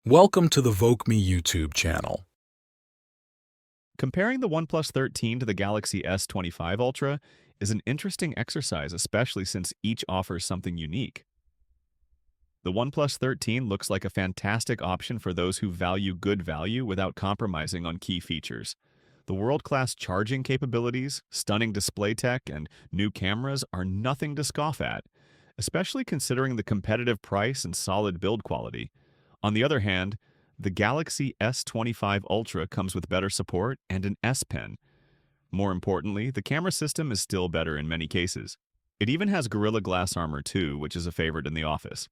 Welcome to the Voke Me YouTube channel. Comparing the OnePlus 13 to the Galaxy S25 Ultra is an interesting exercise, especially since each offers something unique. The OnePlus 13 looks like a fantastic option for those who value good value without compromising on key features. The world-class charging capabilities, stunning display tech, and new cameras are nothing to scoff at, especially considering the competitive price and solid build quality. On the other hand, the Galaxy S25 Ultra comes with better support and an S Pen. More importantly, the camera system is still better in many cases. It even has Gorilla Glass armor too, which is a favorite in the office.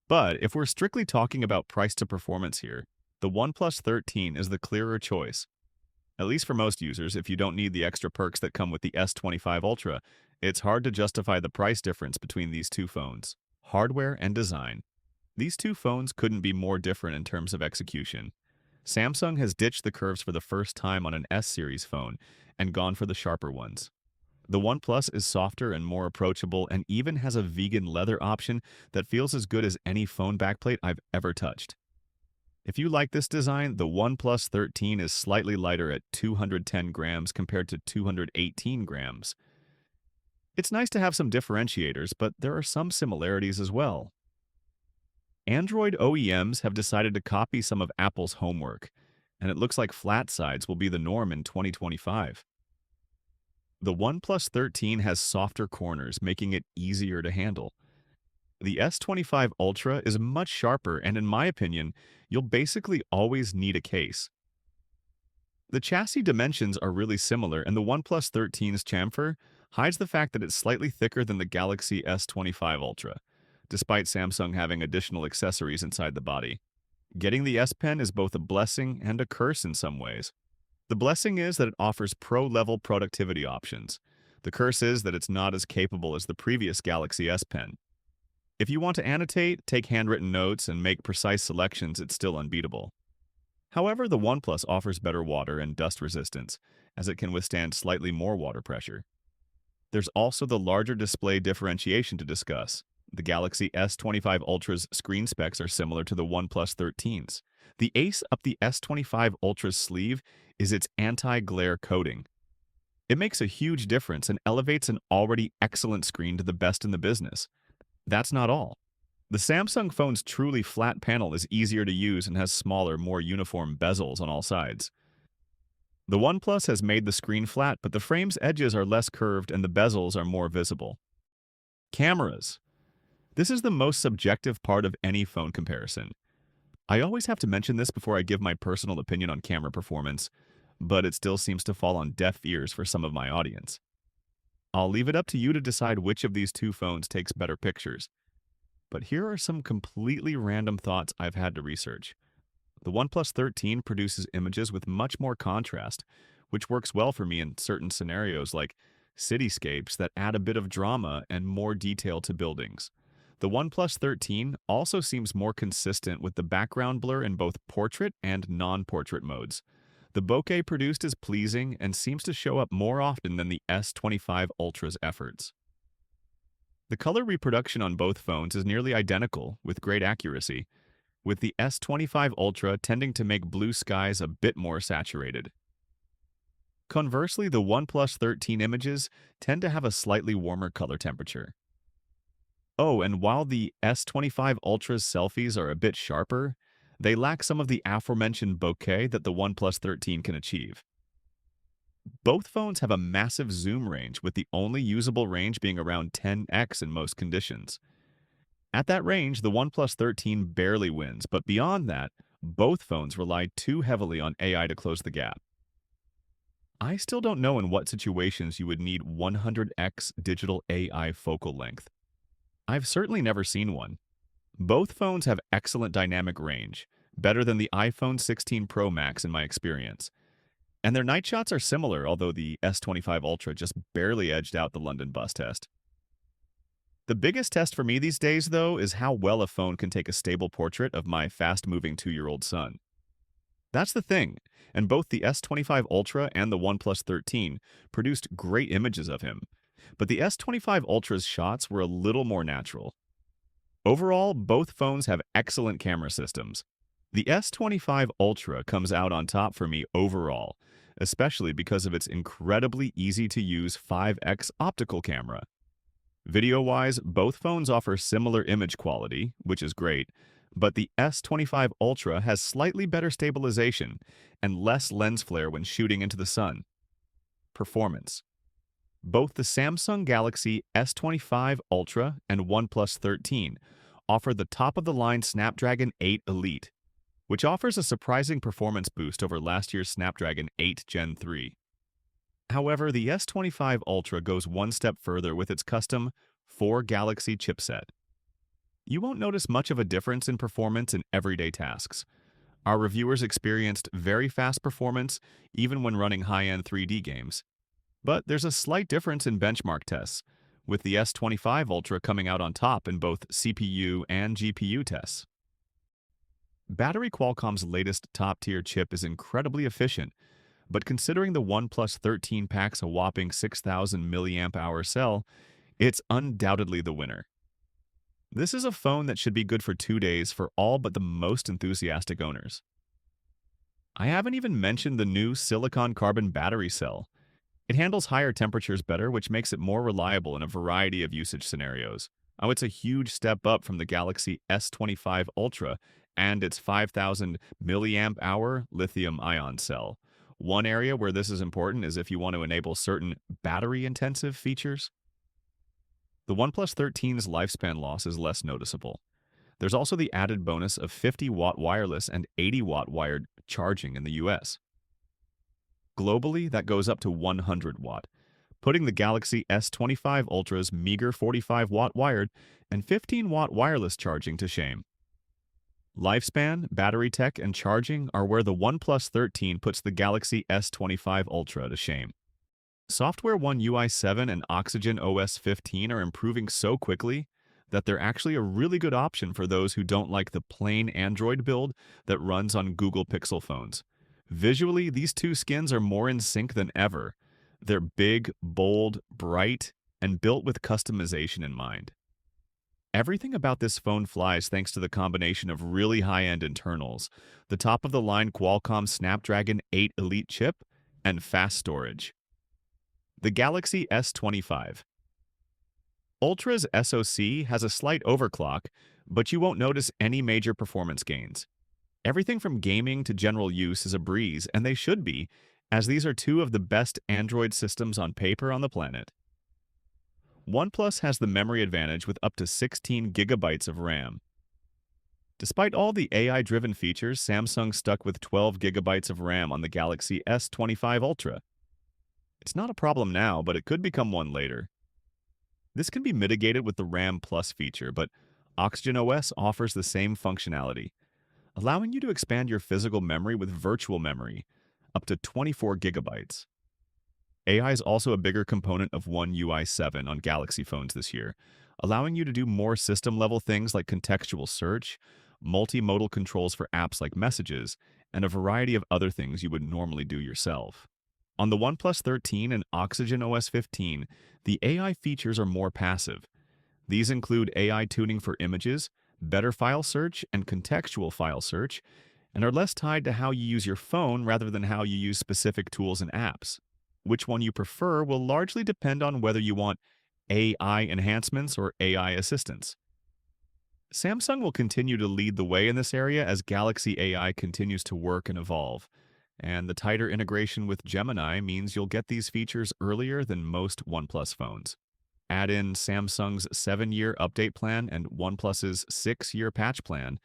But if we're strictly talking about price to performance here, the OnePlus 13 is the clearer choice. At least for most users, if you don't need the extra perks that come with the S25 Ultra, it's hard to justify the price difference between these two phones. Hardware and design. These two phones couldn't be more different in terms of execution. Samsung has ditched the curves for the first time on an S-series phone and gone for the sharper ones. The OnePlus is softer and more approachable and even has a vegan leather option that feels as good as any phone backplate I've ever touched. If you like this design, the OnePlus 13 is slightly lighter at 210 grams compared to 218 grams. It's nice to have some differentiators, but there are some similarities as well. Android OEMs have decided to copy some of Apple's homework, and it looks like flat sides will be the norm in 2025. The OnePlus 13 has softer corners, making it easier to handle. The S25 Ultra is much sharper, and in my opinion, you'll basically always need a case. The chassis dimensions are really similar, and the OnePlus 13's chamfer hides the fact that it's slightly thicker than the Galaxy S25 Ultra, despite Samsung having additional accessories inside the body. Getting the S Pen is both a blessing and a curse in some ways. The blessing is that it offers pro-level productivity options. The curse is that it's not as capable as the previous Galaxy S Pen. If you want to annotate, take handwritten notes, and make precise selections, it's still unbeatable. However, the OnePlus offers better water and dust resistance, as it can withstand slightly more water pressure. There's also the larger display differentiation to discuss. The Galaxy S25 Ultra's screen specs are similar to the OnePlus 13's. The ace up the S25 Ultra's sleeve is its anti-glare coating. It makes a huge difference and elevates an already excellent screen to the best in the business. That's not all. The Samsung phone's truly flat panel is easier to use and has smaller, more uniform bezels on all sides. The OnePlus has made the screen flat, but the frame's edges are less curved and the bezels are more visible. Cameras. This is the most subjective part of any phone comparison. I always have to mention this before I give my personal opinion on camera performance, but it still seems to fall on deaf ears for some of my audience. I'll leave it up to you to decide which of these two phones takes better pictures. But here are some completely random thoughts I've had to research. The OnePlus 13 produces images with much more contrast, which works well for me in certain scenarios like cityscapes that add a bit of drama and more detail to buildings. The OnePlus 13 also seems more consistent with the background blur in both portrait and non-portrait modes. The bokeh produced is pleasing and seems to show up more often than the S25 Ultra's efforts. The color reproduction on both phones is nearly identical, with great accuracy, with the S25 Ultra tending to make blue skies a bit more saturated. Conversely, the OnePlus 13 images tend to have a slightly warmer color temperature. Oh, and while the S25 Ultra's selfies are a bit sharper, they lack some of the aforementioned bokeh that the OnePlus 13 can achieve. Both phones have a massive zoom range, with the only usable range being around 10x in most conditions. At that range, the OnePlus 13 barely wins, but beyond that, both phones rely too heavily on AI to close the gap. I still don't know in what situations you would need 100x digital AI focal length. I've certainly never seen one. Both phones have excellent dynamic range, better than the iPhone 16 Pro Max in my experience. And their night shots are similar, although the S25 Ultra just barely edged out the London bus test. The biggest test for me these days, though, is how well a phone can take a stable portrait of my fast-moving 2-year-old son. That's the thing, and both the S25 Ultra and the OnePlus 13 produced great images of him, but the S25 Ultra's shots were a little more natural. Overall, both phones have excellent camera systems. The S25 Ultra comes out on top for me overall, especially because of its incredibly easy-to-use 5x optical camera. Video-wise, both phones offer similar image quality, which is great, but the S25 Ultra has slightly better stabilization and less lens flare when shooting into the sun. Performance. Both the Samsung Galaxy S25 Ultra and OnePlus 13 offer the top-of-the-line Snapdragon 8 Elite, which offers a surprising performance boost over last year's Snapdragon 8 Gen 3. However, the S25 Ultra goes one step further with its custom 4 Galaxy chipset. You won't notice much of a difference in performance in everyday tasks. Our reviewers experienced very fast performance even when running high-end 3D games. But there's a slight difference in benchmark tests, with the S25 Ultra coming out on top in both CPU and GPU tests. Battery Qualcomm's latest top-tier chip is incredibly efficient, but considering the OnePlus 13 packs a whopping 6,000 mAh cell, it's undoubtedly the winner. This is a phone that should be good for 2 days for all but the most enthusiastic owners. I haven't even mentioned the new silicon carbon battery cell. It handles higher temperatures better, which makes it more reliable in a variety of usage scenarios. Oh, it's a huge step up from the Galaxy S25 Ultra and its 5,000 milliamp hour lithium-ion cell. One area where this is important is if you want to enable certain battery-intensive features. The OnePlus 13's lifespan loss is less noticeable. There's also the added bonus of 50-watt wireless and 80-watt wired charging in the US. Globally, that goes up to 100-watt, putting the Galaxy S25 Ultra's meager 45-watt wired and 15-watt wireless charging to shame. Lifespan, battery tech, and charging are where the OnePlus 13 puts the Galaxy S25 Ultra to shame. Software One UI 7 and Oxygen OS 15 are improving so quickly that they're actually a really good option for those who don't like the plain Android build that runs on Google Pixel phones. Visually, these two skins are more in sync than ever. They're big, bold, bright, and built with customization in mind. Everything about this phone flies thanks to the combination of really high-end internals, the top-of-the-line Qualcomm Snapdragon 8 Elite chip, and fast storage. The Galaxy S25 Ultra's SoC has a slight overclock, but you won't notice any major performance gains. Everything from gaming to general use is a breeze, and they should be, as these are two of the best Android systems on paper on the planet. OnePlus has the memory advantage with up to 16 gigabytes of RAM. Despite all the AI-driven features, Samsung stuck with 12 gigabytes of RAM on the Galaxy S25 Ultra. It's not a problem now, but it could become one later. This can be mitigated with the RAM Plus feature, but Oxygen OS offers the same functionality, allowing you to expand your physical memory with virtual memory, up to 24 gigabytes. AI is also a bigger component of One UI 7 on Galaxy phones this year, allowing you to do more system-level things like contextual search, multimodal controls for apps like Messages, and a variety of other things you would normally do yourself. On the OnePlus 13 and Oxygen OS 15, the AI features are more passive. These include AI tuning for images, better file search, and contextual file search, and are less tied to how you use your phone rather than how you use specific tools and apps. Which one you prefer will largely depend on whether you want AI enhancements or AI assistance. Samsung will continue to lead the way in this area as Galaxy AI continues to work and evolve, and the tighter integration with Gemini means you'll get these features earlier than most OnePlus phones. Add in Samsung's 7-year update plan and OnePlus's 6-year patch plan,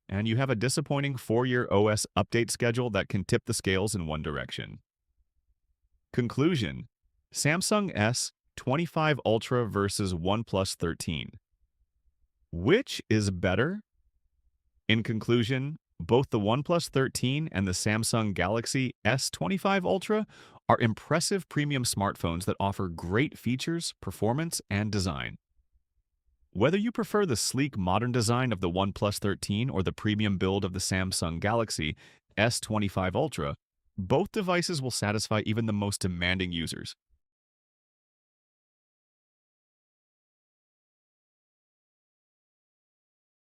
and you have a disappointing 4-year OS update schedule that can tip the scales in one direction. Conclusion: Samsung S25 Ultra versus OnePlus 13. Which is better? In conclusion, both the OnePlus 13 and the Samsung Galaxy S25 Ultra are impressive premium smartphones that offer great features, performance, and design. Whether you prefer the sleek modern design of the OnePlus 13 or the premium build of the Samsung Galaxy S25 Ultra, both devices will satisfy even the most demanding users.